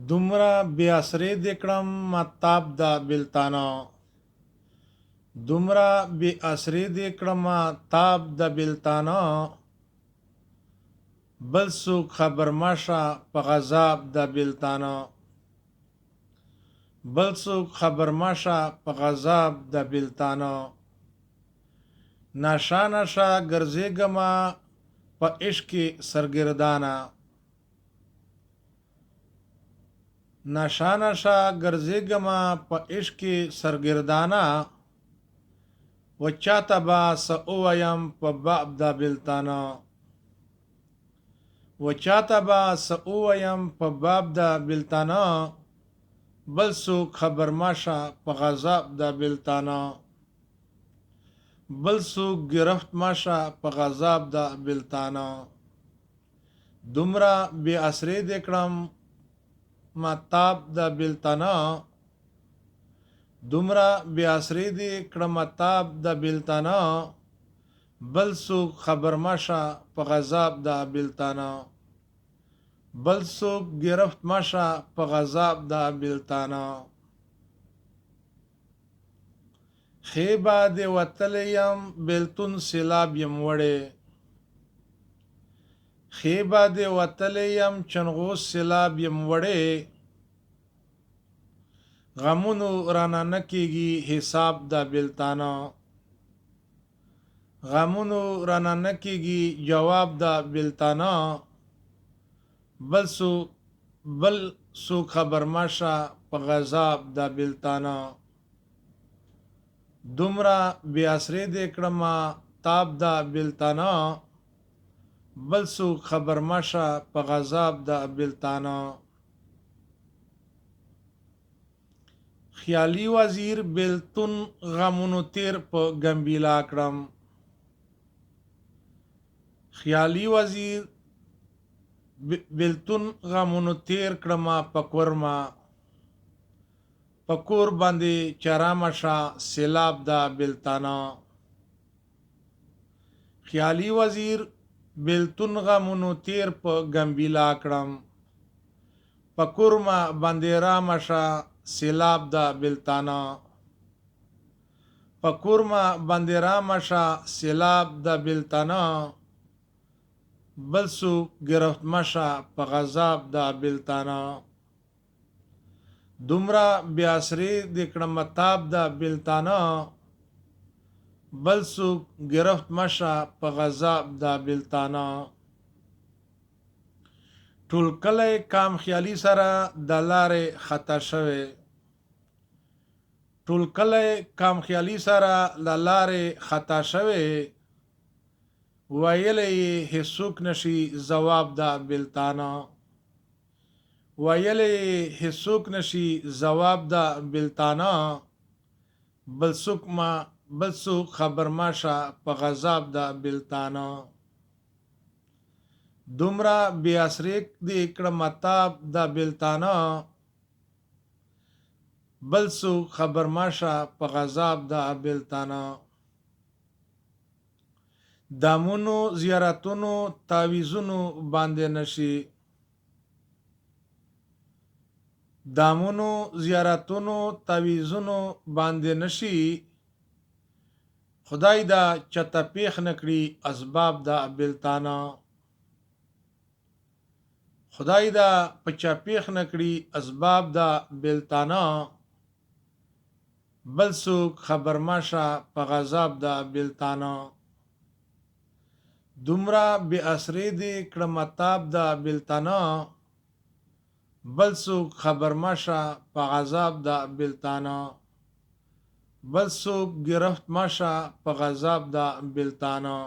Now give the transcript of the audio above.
دومره بې اسرې دې کړم متاب د بېلتانه دومره بې اسرې دې کړم تاب د بېلتانه بل څوک خبر مشه په غضب د بېلتانه بل څوک خبر مشه په غضب د بېلتانه نشه نشه ګرځېږمه په عشق کې سرګردانه نشه نشه ګرځېږمه په عشق کې سرګردانه و چاته به څه ووایم په باب د بېلتانه و چاته به څه ووایم په باب د بېلتانه بل څوک خبر مشه په غضب د بېلتانه بل څوک ګرفت مشه په غضب د بېلتانه دومره بې اسرې دې کړم متاب د بېلتانه دومره بې اسرې دې کړم متاب د بېلتانه بل څوک خبر مشه په غضب د بېلتانه بل څوک ګرفت مشه په غضب د بېلتانه خیبه دې وتلی یم بېلتون سیلاب یم وړی خیبه دې وتلی یم چنغوس سیلاب یم وړی غمونو رانه نه کېږي حساب د بېلتانه غمونو رانه نه کېږي جواب د بېلتانه بل څوک خبر مشه په غضب د بېلتانه دومره بې اسرې دې کړمه تاب د بېلتانه بل څوک خبر مشه په غضب د بېلتانه خیالي وزیر بېلتون غمونو تیر په ګمبیلا کړم خیالي وزیر بېلتون غمونو تیر کړمه په کورمه په کور باندې چرامه شه سیلاب د بېلتانه خیالي وزیر بېلتون غمونو تیر په ګمبیلا کړم په کورمه باندې رامه شه سیلاب د بېلتانه په کورمه باندې رامه شه سیلاب د بېلتانه بل څوک ګرفت مشه په غضب د بېلتانه دومره بې اسرې دې کړم متاب د بېلتانه بل څوک ګرفت مشه په غضب د بېلتانه ټول کلی کام خیالي سره د لارې خطا شوی ټول کلی کام خیالي سره له لارې خطا شوی ویلی یې هېڅوک نشي ځواب د بېلتانه ویلی یې هېڅوک نشي ځواب د بېلتانه بل څوک خبر مشه په غضب د بېلتانه دومره بې اسرې دې کړم متاب د بېلتانه بل څوک خبر مشه په غضب د بېلتانه دامونو زیارتونو تعویذونو باندې نشي دامونو زیارتونو تعویذونو باندې نشي خدای دا چته پیښ نکړي اسباب د بېلتانه خدای دا په چا پیښ نکړي اسباب د بېلتانه بل څوک خبر مشه په غضب د بېلتانه دومره بې اسرې دې کړم متاب د بېلتانه بل څوک خبر مشه په غضب د بېلتانه بل څوک ګرفت مشه په غضب د بېلتانه